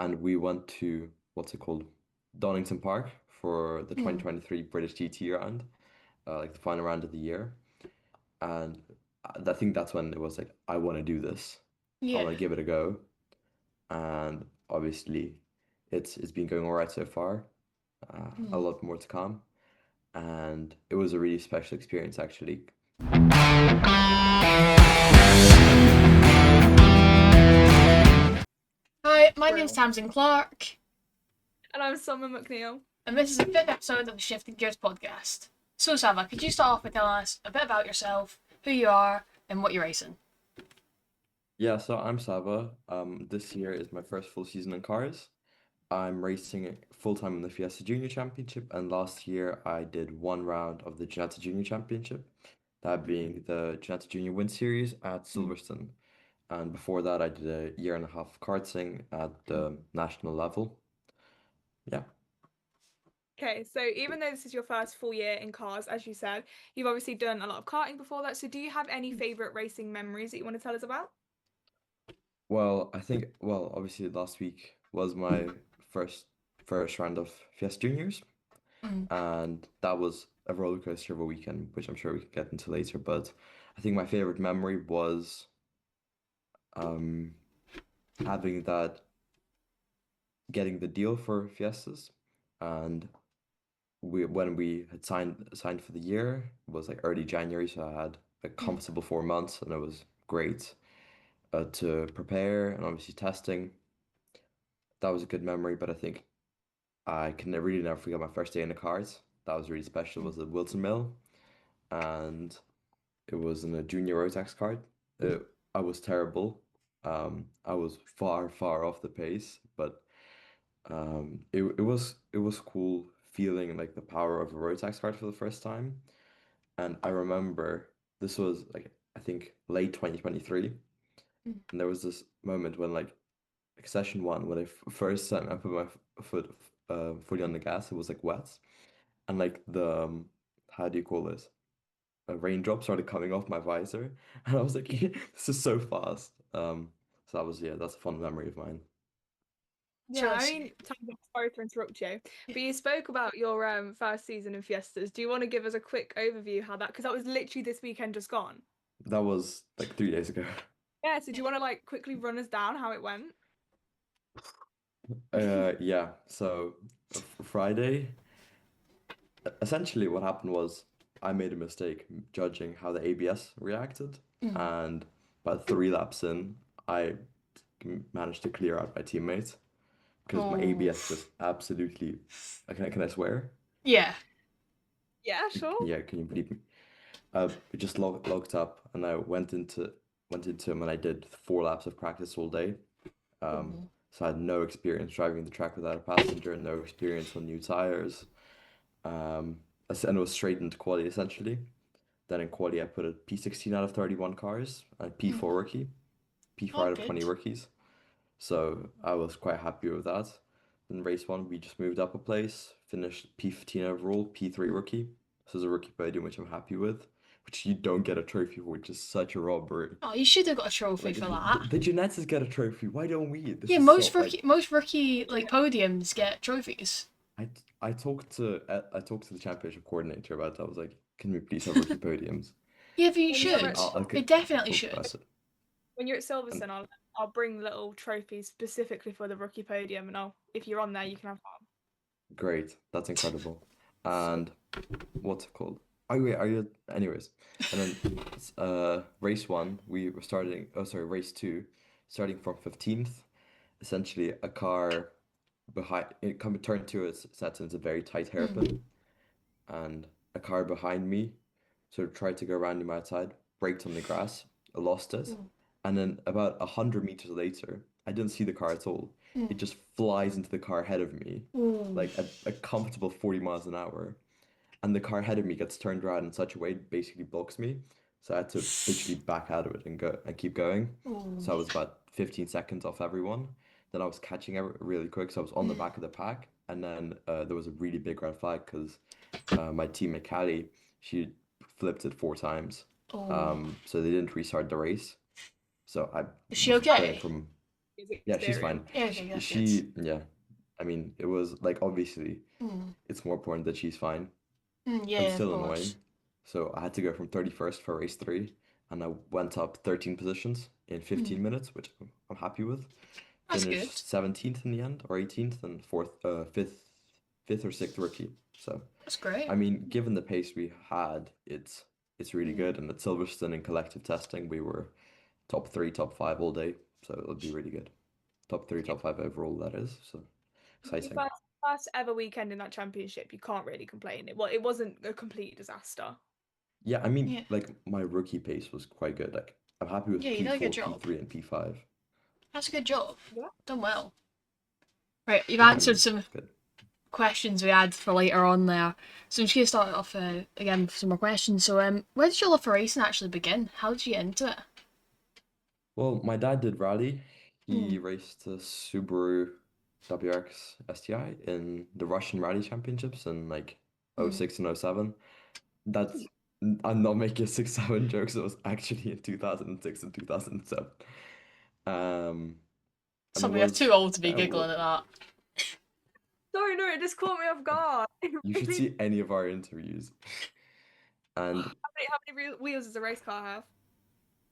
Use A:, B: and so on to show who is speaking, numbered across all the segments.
A: and we went to what's it called? Donington Park for the
B: Mm.
A: 2023 British GT round, like the final round of the year. And I think that's when it was like, I want to do this. I
B: Yeah.
A: want to give it a go. And obviously, it's been going all right so far. A
B: Mm.
A: lot more to come. And it was a really special experience, actually.
B: Hi, my name's
C: Brill.
B: Tamsin Clark,
C: And I'm Summer McNeil.
B: and this is the fifth episode of the Shifting Gears Podcast. So, Savva, could you start off by telling us a bit about yourself, who you are, and what you're racing?
A: Yeah, so I'm Savva. This year is my first full season in cars. I'm racing full-time in the Fiesta Junior Championship, and last year I did one round of the Ginetta Junior Championship, that being the Ginetta Junior Win Series at
B: Mm.
A: Silverstone. And before that, I did a year and a half of karting at the national level. Yeah.
C: Okay, so even though this is your first full year in cars, as you said, you've obviously done a lot of karting before that. So do you have any favourite racing memories that you want to tell us about?
A: Well, obviously last week was my first first round of Fiesta Juniors,
B: Mm.
A: and that was a roller coaster of a weekend, which I'm sure we can get into later. But I think my favorite memory was um having that getting the deal for Fiestas, and when we had signed for the year, it was like early January, so I had a
B: Mm.
A: comfortable 4 months, and it was great to prepare and obviously testing. That was a good memory, but I think I can really never forget my first day in the cars. That was really special. It
B: Mm.
A: was at Wilson Mill, and it was in a junior road tax card. It, I was terrible. I was far, far off the pace, but it was cool feeling like the power of a road tax card for the first time. And I remember this was like I think late 2023,
B: Mm.
A: and there was this moment when like session one when first time I put my foot fully on the gas, it was like wet, and like the how do you call this? A raindrop started coming off my visor, and I was like, this is so fast. So that was, yeah, that's a fun memory of mine.
B: It's
C: Yeah,
B: really
C: I
B: sweet.
C: mean, sorry to interrupt you, but you spoke about your first season in Fiestas. Do you want to give us a quick overview how that? Because that was literally this weekend just gone.
A: That was like 3 days ago.
C: Yeah, so do you want to like quickly run us down how it went?
A: Yeah. So Friday, essentially what happened was I made a mistake judging how the ABS reacted,
B: Mm.
A: and about 3 laps in, I managed to clear out my teammate because my
B: Oh.
A: ABS just absolutely. Can I swear?
B: Yeah.
C: Yeah, sure.
A: Yeah, can you believe me? It just locked up, and I went into him, and I did 4 laps of practice all day.
B: Oh.
A: So I had no experience driving the track without a passenger, no experience on new tires. Um, and it was straight into quali essentially. Then in quali, I put a P16 out of 31 cars and
B: Mm.
A: P4 rookie, P4
B: Oh,
A: out of
B: good.
A: 20 rookies. So I was quite happy with that. Then race one, we just moved up a place, finished P15 overall, P3 rookie. This is a rookie podium, which I'm happy with, which you don't get a trophy for, which is such a robbery.
B: Oh, you should have got a trophy
A: Like
B: for
A: the,
B: that.
A: the Genetics get a trophy. Why don't we? This
B: Yeah,
A: is so like
B: most rookie like podiums get trophies.
A: I I talked to the championship coordinator about that. I was like, can we please have rookie podiums?
B: Yeah, but you
C: When you're
B: should.
C: at
B: They
A: Okay,
B: definitely
A: talk
B: should.
A: about it.
C: when you're at
A: And
C: Silverstone, I'll bring little trophies specifically for the rookie podium, and I'll if you're on there, you can have that.
A: great, that's incredible. And what's it called? Oh wait, are you? Anyways, and then race one, we were starting. Oh, sorry, race two, starting from 15th. Essentially, a car behind it come turn two. It's set into a very tight
B: Mm.
A: hairpin, and a car behind me sort of tried to go around him outside, braked on the grass, I lost it,
B: Mm.
A: and then about 100 meters later, I didn't see the car at all. It
B: Mm.
A: just flies into the car ahead of me,
B: Ooh.
A: like a comfortable 40 miles an hour, and the car ahead of me gets turned around in such a way it basically blocks me. So I had to literally back out of it and go and keep going.
B: Ooh.
A: So I was about 15 seconds off everyone. Then I was catching really quick, so I was on the back of the pack. And then there was a really big red flag because my teammate Callie, she flipped it 4 times.
B: Oh.
A: So they didn't restart the race. So I
B: Is she
A: was going
B: okay?
A: from,
C: his
A: Yeah, she's
C: experience.
A: fine.
B: Yeah, okay, that's good.
A: Yeah. I mean, it was like obviously
B: Mm.
A: it's more important that she's fine and
B: Yeah, of
A: still annoying.
B: course.
A: So I had to go from 31st for race three, and I went up 13 positions in
B: Mm.
A: 15 minutes, which I'm happy with.
B: That's good.
A: Finished 17th in the end, or 18th, and fifth or sixth rookie. So
B: That's great.
A: I mean, given the pace we had, it's really
B: Mm.
A: good. And at Silverstone in collective testing, we were top three, top five all day. So it'll be really good. Top three, top five overall, that is. So
C: Your
A: exciting.
C: first ever weekend in that championship, you can't really complain. It wasn't a complete disaster.
A: Yeah, I mean,
B: Yeah.
A: like my rookie pace was quite good. Like I'm happy with
B: Yeah, you did a good
A: P4,
B: job.
A: P3, and P5.
B: That's a good job.
C: Yeah.
B: Done well. Right, you've
A: Yeah, I
B: answered
A: mean,
B: some
A: it's good.
B: questions we had for later on there. So I'm just going to start off again with some more questions. So, where did your love for racing actually begin? How did you get into it?
A: Well, my dad did rally. He
B: Mm.
A: raced a Subaru WRX STI in the Russian Rally Championships in like
B: Mm.
A: '06 and '07. That's I'm not making a 6-7 jokes. It was actually in 2006 and 2007. Um, and it
B: Something you're
A: was
B: too old to be
A: uh, what
B: giggling at that.
C: Sorry, no, it just caught me off guard. It
A: you should
C: really.
A: see any of our interviews. And
C: How many wheels does a race car have?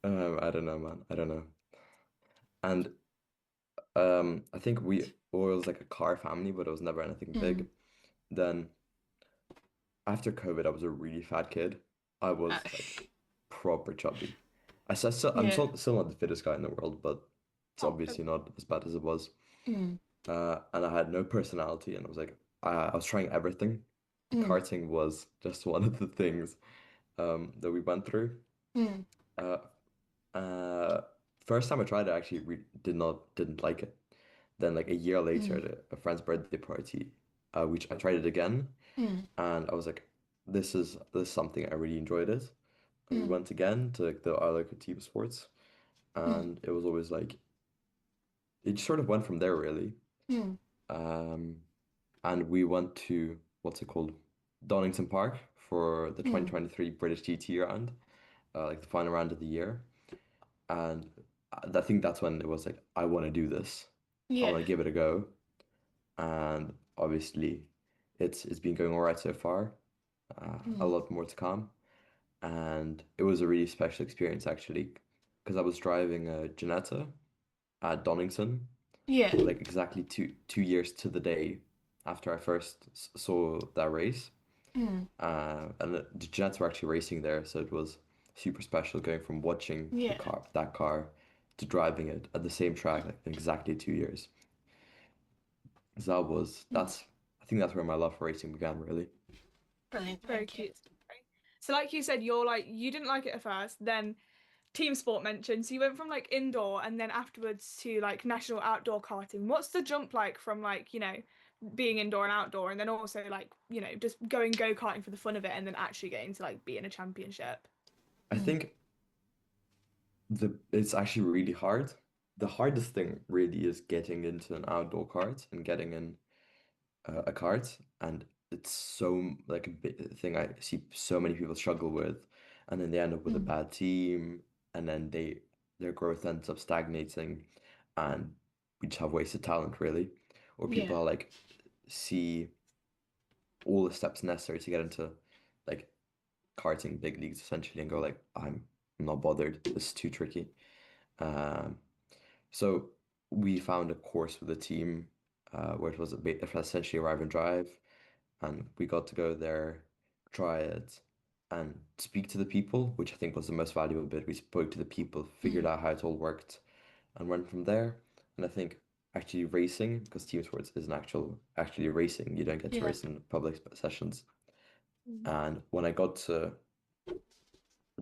A: I don't know, man. I don't know. And I think we was like a car family, but it was never anything big.
B: Mm.
A: Then after COVID, I was a really fat kid. I
B: Uh,
A: was like proper chubby. I'm
B: yeah.
A: still not the fittest guy in the world, but it's
C: Oh,
A: obviously not as bad as it was.
B: Mm.
A: And I had no personality, and I was like, I was trying everything.
B: Mm.
A: Karting was just one of the things that we went through.
B: Mm.
A: Uh, uh, First time I tried it, I actually re didn't like it. Then like a year later,
B: Mm.
A: at a friend's birthday party, which I tried it again,
B: Mm.
A: and I was like, this is something I really enjoyed it. And we
B: Mm.
A: went again to like our local team sports,
B: Mm.
A: and it was always like it just sort of went from there really.
B: Mm.
A: Um, and we went to what's it called, Donington Park for the
B: Mm.
A: 2023 British GT round, like the final round of the year. And I think that's when it was like, I want to do this. I
B: Yeah.
A: want to give it a go. And obviously, it's been going all right so far. A
B: Mm.
A: lot more to come. And it was a really special experience actually, because I was driving a Ginetta at Donington,
B: Yeah.
A: like exactly two years to the day after I first saw that race.
B: Mm.
A: And the Jets were actually racing there, so it was super special going from watching
B: Yeah.
A: that car to driving it at the same track like in exactly 2 years. So
B: Mm.
A: I think that's where my love for racing began, really.
B: Brilliant.
C: very
B: Thank you.
C: cute. So, like you said, you didn't like it at first, then team sport mentioned. So you went from like indoor and then afterwards to like national outdoor karting. What's the jump like from like, being indoor and outdoor and then also like, just going go-karting for the fun of it and then actually getting to like be in a championship?
A: I
B: Mm.
A: think it's actually really hard. The hardest thing really is getting into an outdoor kart and getting in a kart, and it's so like a big thing I see so many people struggle with, and then they end up with a
B: Mm.
A: bad team, and then their growth ends up stagnating, and we just have wasted talent really, or
B: Yeah.
A: people are like see all the steps necessary to get into like karting big leagues essentially and go like I'm not bothered, this is too tricky. Um, so we found a course with a team where it was a bit essentially arrive and drive, and we got to go there, try it, and speak to the people, which I think was the most valuable bit. We spoke to the people, figured
B: Mm.
A: out how it all worked, and went from there. And I think actually racing, because team sports isn't actually racing, you don't get to
B: Yeah.
A: race in public sessions.
C: Mhm.
A: And when I got to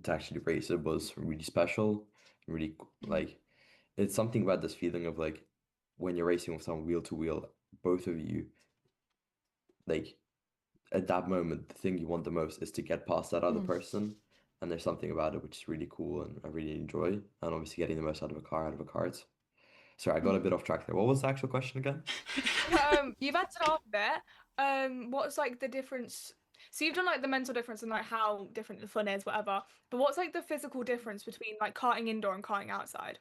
A: actually race, it was really special, really
B: Mm.
A: like it's something about this feeling of like when you're racing with someone wheel to wheel, both of you like at that moment, the thing you want the most is to get past that other
B: Mm.
A: person. And there's something about it which is really cool and I really enjoy. And obviously getting the most out of a car, out of a cart. Sorry, I got a
B: Mm.
A: bit off track there. What was the actual question again?
C: You've answered half of it. What's like the difference? So you've done like the mental difference and like how different the fun is, whatever. But what's like the physical difference between like karting indoor and karting outside?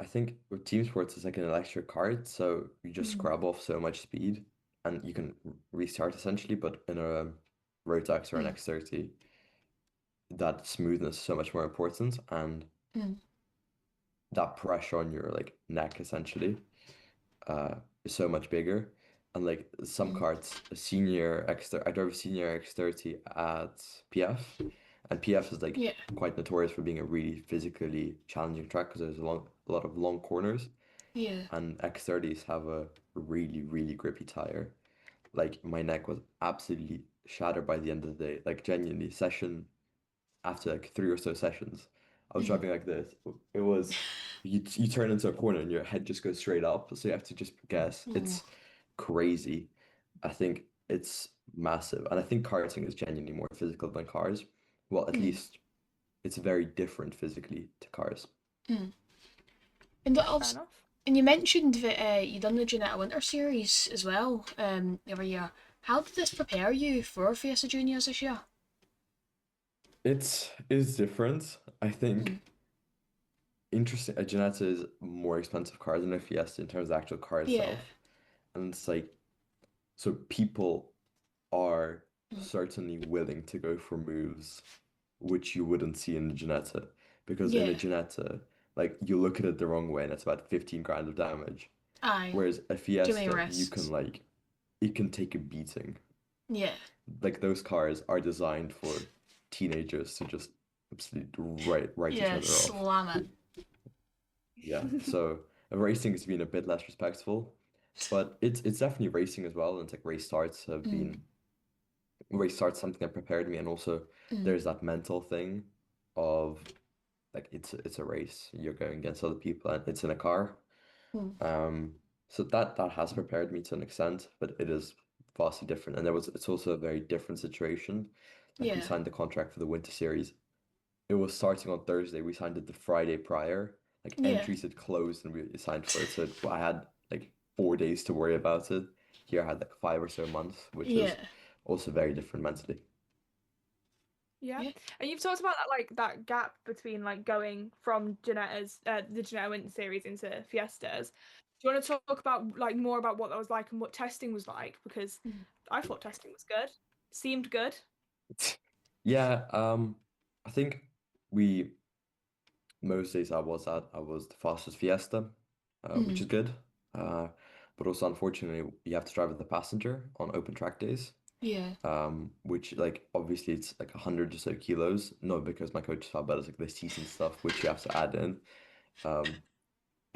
A: I think with team sports, it's like an electric cart, so you just
B: Mm.
A: scrub off so much speed, and you can restart essentially. But in a road tax or an
B: Mm.
A: X30, that smoothness is so much more important, and
B: Mm.
A: that pressure on your like neck essentially uh is so much bigger. And like some
B: Mm.
A: carts, a senior X30, I drove a senior X30 at PF, and PF is like
B: Yeah.
A: quite notorious for being a really physically challenging track because there's a lot of long corners,
B: Yeah.
A: and X30s have a really, really grippy tire. Like my neck was absolutely shattered by the end of the day. Like genuinely, session after like three or so sessions, I was
B: Mm.
A: driving like this. It was you turn into a corner and your head just goes straight up. So you have to just guess.
B: Oh.
A: It's crazy. I think it's massive. And I think karting is genuinely more physical than cars. Well, at
B: Mm.
A: least it's very different physically to cars.
B: Mm. And
C: Yeah, fair
B: also,
C: enough.
B: and you mentioned that you done the Junetta Winter Series as well the other year. How did this prepare you for Fiesta Juniors this year?
A: It is different. I
B: Mm.
A: think interesting. A Ginetta is more expensive car than a Fiesta in terms of the actual car
B: Yeah.
A: itself. And it's like, so people are
B: Mm.
A: certainly willing to go for moves which you wouldn't see in a Ginetta. Because in a
B: Yeah.
A: Ginetta, like you look at it the wrong way and it's about 15 grand of damage.
B: Aye.
A: Whereas a
B: Too many
A: Fiesta, you can
B: risks.
A: like, it can take a beating.
B: Yeah.
A: Like those cars are designed for teenagers to just absolutely write each
B: Yeah.
A: other off.
B: Slam it.
A: Yeah, so racing has been a bit less respectful, but it's definitely racing as well. And it's like
B: Mm.
A: race starts something that prepared me, and also
B: Mm.
A: there's that mental thing of like it's a race. You're going against other people, and it's in a car.
B: Mm.
A: Um, so that has prepared me to an extent, but it is vastly different. And it's also a very different situation. Like we
B: Yeah.
A: signed the contract for the Winter Series. It was starting on Thursday. We signed it the Friday prior. Like
B: Yeah.
A: entries had closed and we signed for it. So I had like 4 days to worry about it. Here I had like 5 or so months, which
B: Yeah.
A: is also very different mentally.
C: Yeah.
B: Yeah.
C: And you've talked about that like that gap between like going from Janetta's the Janetta Winter series into Fiestas. Do you want to talk about like more about what that was like and what testing was like? Because
B: Mm.
C: I thought testing was good. Seemed good.
A: Yeah, I think we most days I was the fastest Fiesta, which
B: Mm.
A: is good. Uh, but also unfortunately you have to drive with the passenger on open track days.
B: Yeah.
A: Which like obviously it's like 100 or so kilos. No, because my coach thought about it, it's like the seats and stuff which you have to add in. Um,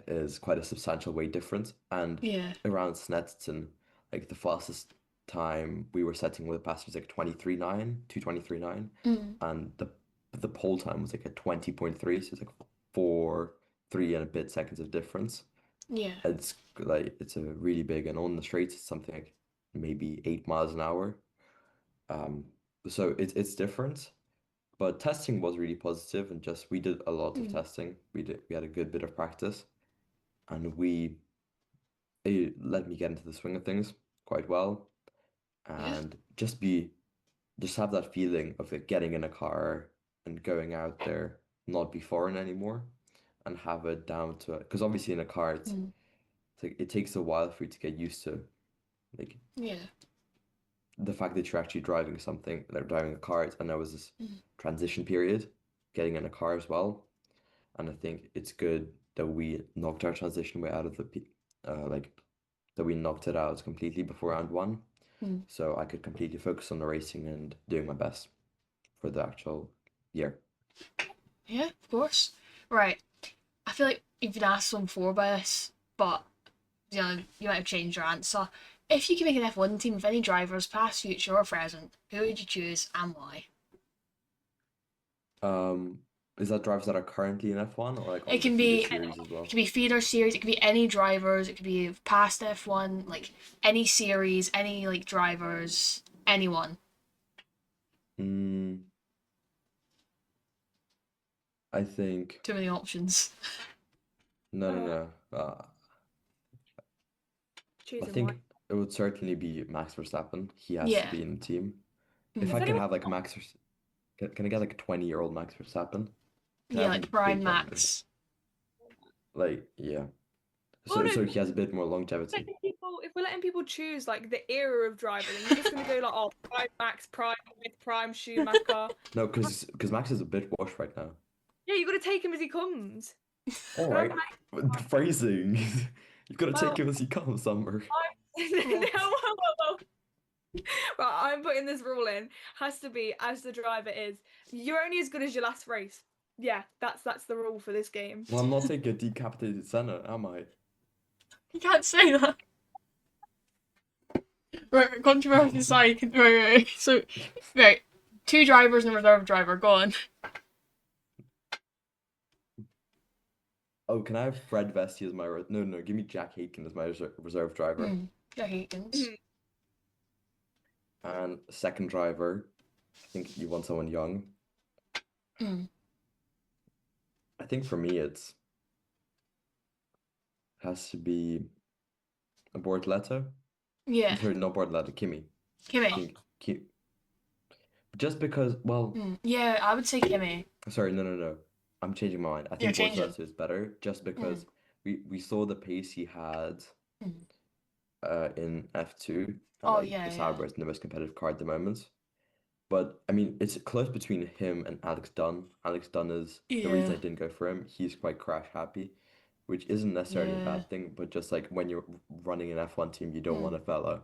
A: is quite a substantial weight difference. And
B: Yeah.
A: around Snetterton, like the fastest time we were setting with the passengers like 23.9, 2:23.9,
B: Mm.
A: and the pole time was like a 20.3, so it's like 3 and a bit seconds of difference.
B: Yeah.
A: It's like it's a really big, and on the straights it's something like maybe 8 miles an hour. Um, so it's different. But testing was really positive, and just we did a lot of
B: Mm.
A: testing. We had a good bit of practice, and it let me get into the swing of things quite well,
B: Yeah.
A: and just have that feeling of it getting in a car and going out there, not be foreign anymore, and have it down to it. Because obviously in a car,
B: Mm.
A: it's like it takes a while for you to get used to like
B: Yeah.
A: the fact that you're actually driving something, like driving a car, and there was this
B: Mm.
A: transition period getting in a car as well. And I think it's good that we knocked our transition way out of like that we knocked it out completely before round one.
B: Mm.
A: So I could completely focus on the racing and doing my best for the actual year.
B: Yeah. Of course. Right. I feel like you've been asked one before by this, but you might have changed your answer. If you could make an F1 team with any drivers, past, future, or present, who would you choose and why?
A: Um, is that drivers that are currently in F1 or like
B: It
A: on the
B: can
A: feeder
B: be
A: series as
B: it
A: well?
B: could be feeder series, it could be any drivers, it could be past F1, like any series, any like drivers, anyone.
A: Mm, I think
B: Too many options.
A: no.
C: Uh,
A: I
C: choosing one.
A: think it would certainly be Max Verstappen. He has to
B: Yeah.
A: be in the team. If
B: Mm.
A: I
C: Has
A: can
C: anyone
A: have like can I get like a 20-year-old Max Verstappen? Can I
B: Yeah,
A: have him
B: like Brian
A: big time?
B: Max.
A: Like, yeah.
C: Well, no,
A: So he has a bit more longevity.
C: if we're letting people choose like the era of driver, then you're just gonna go like, oh, Prime Max, Prime with Prime Schumacher.
A: No, because Max is a bit washed right now.
C: Yeah, you got to take him as he comes.
A: All right, the phrasing. You've got to
C: Well,
A: take him as he comes, Summer.
C: well. Right, I'm putting this rule in. Has to be as the driver is. You're only as good as your last race. Yeah, that's the rule for this game.
A: Well, I'm not taking a decapitated Senna, am I?
B: You can't say that. Right, controversy aside. Right. So, right, 2 drivers and a reserve driver. Go on.
A: Oh, can I have Fred Vesti as my... No, give me Jack Aitken as my reserve driver.
B: Jack Aikens.
A: And second driver, I think you want someone young. I think for me it has to be a Bortoleto.
B: Yeah.
A: Sorry, not Bortoleto, Kimi.
B: Kimi.
A: Just because, well...
B: Yeah, I would say Kimi.
A: Sorry, no. I'm changing my mind. I think Bortoleto is better just because we saw the pace he had in F2. And, the Sauber is the most competitive car at the moment. But, I mean, it's close between him and Alex Dunn. Alex Dunn is the reason I didn't go for him. He's quite crash happy, which isn't necessarily a bad thing. But just like when you're running an F1 team, you don't want a fella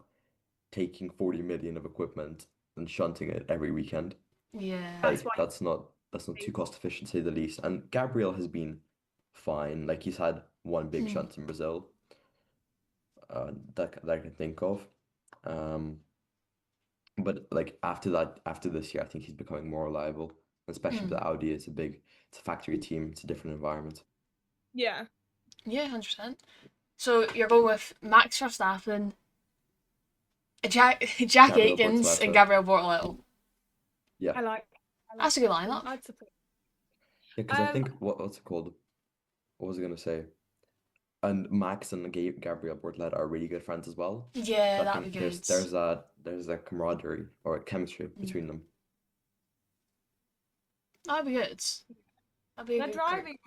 A: taking 40 million of equipment and shunting it every weekend.
B: Yeah.
A: Like, that's not too cost efficient, to say the least. And Gabriel has been fine. Like, he's had one big shunt in Brazil that I can think of. But like after this year, I think he's becoming more reliable, especially with the Audi. It's a factory team. It's a different environment.
C: Yeah.
B: Yeah, 100%. So you're going with Max Verstappen, Jack
A: Gabriel
B: Aikens,
A: Bortoleto.
B: and Gabriel Bortoleto.
A: Yeah.
C: I like
B: That's a good lineup.
C: I'd support.
A: Yeah, because I think what's it called? What was I gonna say? And Max and Gabriel Bortoleto are really good friends as well.
B: Yeah,
A: So I
B: that'd
A: think
B: be good.
A: there's a camaraderie or a chemistry between them.
B: That'd be good. That'd be a
C: Their
B: good
C: driving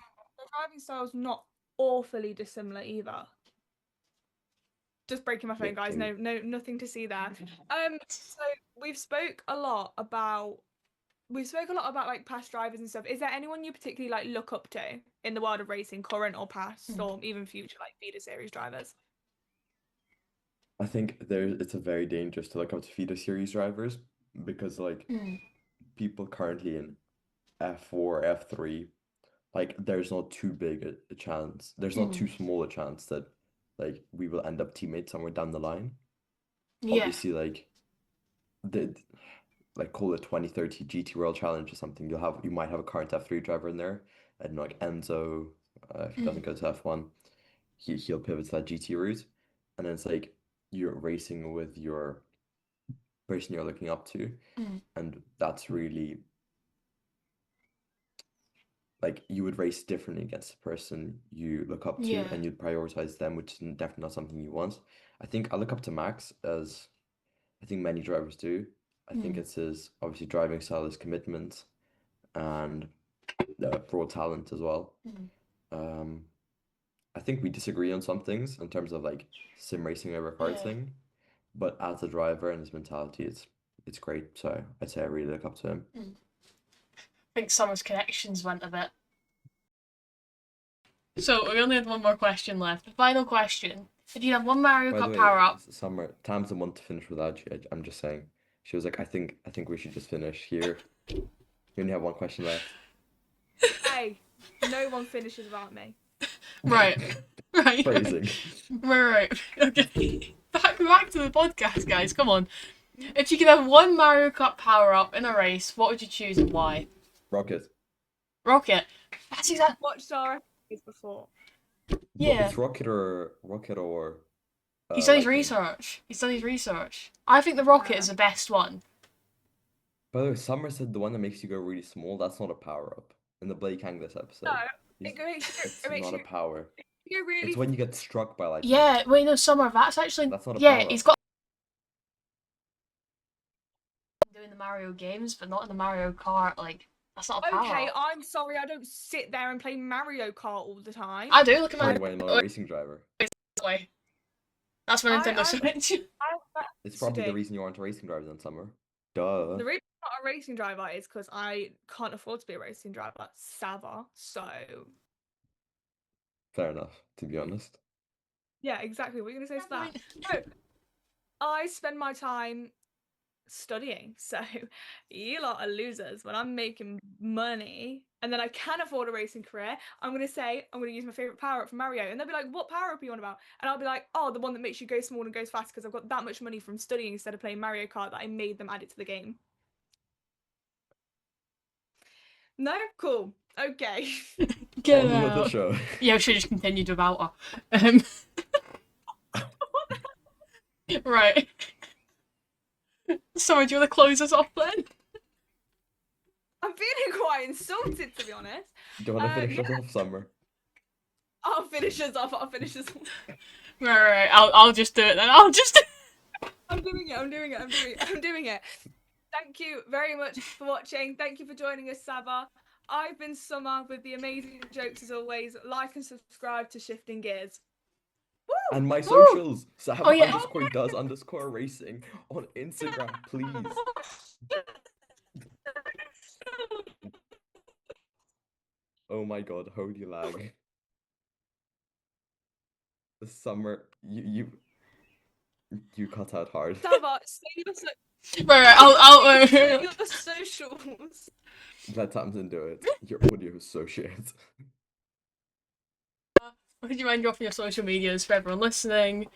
C: style's not awfully dissimilar either. Just breaking my phone, guys. No, nothing to see there. So we've spoke a lot about like past drivers and stuff. Is there anyone you particularly like look up to in the world of racing, current or past, or even future, like feeder series drivers?
A: I think it's a very dangerous to look up to feeder series drivers because like people currently in F4, F3, like there's not too big a chance. There's not too small a chance that like we will end up teammates somewhere down the line.
B: Yeah.
A: Obviously, like call it 2030 GT World Challenge or something. You might have a current F3 driver in there. I don't know, like Enzo, if he doesn't go to F1, he'll pivot to that GT route. And then it's like you're racing with your person you're looking up to. And that's really like you would race differently against the person you look up to and you'd prioritize them, which is definitely not something you want. I think I look up to Max as I think many drivers do. I think it's his obviously driving style, his commitment, and raw talent as well. I think we disagree on some things in terms of like sim racing over karting, but as a driver and his mentality, it's great. So I'd say I really look up to him.
B: I think Summer's connections went a bit. So we only had one more question left. The final question: if you have one Mario Kart power up,
A: Summer, Tam's the one to finish without you. I'm just saying. She was like, I think we should just finish here. You only have one question left.
C: Hey, no one finishes without me.
B: Right.
A: Phrasing.
B: Right. Okay. Back to the podcast, guys. Come on. If you could have one Mario Kart power up in a race, what would you choose and why?
A: Rocket.
B: That's exactly.
C: Watched our episodes before.
B: Yeah.
A: It's Rocket or
B: He's done his research. I think the Rocket is the best one.
A: By the way, Summer said the one that makes you go really small, that's not a power up. In the Blake Angus episode.
C: No,
A: it's not a power. It's when you get struck by lightning.
B: Yeah, wait, no, Summer, that's actually.
A: That's not a power up.
B: He's got. Doing the Mario games, but not in the Mario Kart, like That's not a power
C: Okay,
B: up.
C: I'm sorry, I don't sit there and play Mario Kart all the time.
B: I do. Look at
A: By
B: my
A: the way, I'm not a racing driver.
B: way. That's my Nintendo
C: I
B: Switch.
A: It's probably the reason you aren't a racing driver then, Summer. Duh.
C: The reason I'm not a racing driver is because I can't afford to be a racing driver. Savva. So
A: Fair enough, to be honest.
C: yeah, exactly. What are you gonna say to that?
B: Right.
C: No, I spend my time studying. So you lot are losers when I'm making money and then I can afford a racing career. I'm gonna say I'm gonna use my favorite power up from Mario, and they'll be like, "What power up are you on about?" And I'll be like, "Oh, the one that makes you go small and goes fast because I've got that much money from studying instead of playing Mario Kart that I made them add it to the game." No, cool. Okay.
B: Get
A: On with the
B: out.
A: show.
B: Yeah, we should just continued without her. Right. Sorry, do you want to close us off then?
C: I'm feeling quite insulted, to be honest.
A: Do you want to finish
C: yeah.
A: us off, Summer?
C: I'll finish us off.
B: Right. I'll just do it then. I'll just.
C: I'm doing it. Thank you very much for watching. Thank you for joining us, Savva. I've been Summer with the amazing jokes as always. Like and subscribe to Shifting Gears. Woo!
A: And my socials. Savva
B: Oh, yeah.
A: _does_racing on Instagram, please. Oh my god, holy lag. The Summer, you cut out hard.
C: Savva, say
B: Right. I'll.
C: your socials.
A: Let Tamsin do it. Your audio is so shit.
B: Would you mind dropping your social medias for everyone listening?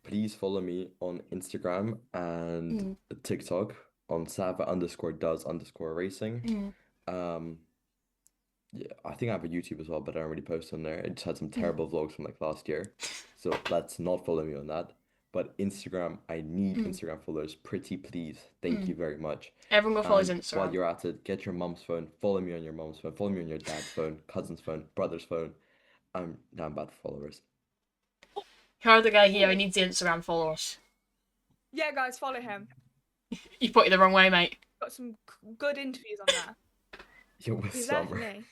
A: Please follow me on Instagram and TikTok on Savva _does_racing. Yeah, I think I have a YouTube as well, but I don't really post on there. I just had some terrible vlogs from like last year, so let's not follow me on that. But Instagram, I need Instagram followers, pretty please. Thank you very much.
B: Everyone go follow his
A: And while
B: Instagram.
A: you're at it, get your mum's phone, follow me on your mum's phone, follow me on your dad's phone, cousin's phone, brother's phone. I'm bad for followers.
B: You heard the guy here. He needs the Instagram followers.
C: Yeah, guys, follow him.
B: You put it the wrong way, mate.
C: Got some good interviews on there.
A: You're with
C: He's there for
A: Summer.
C: me.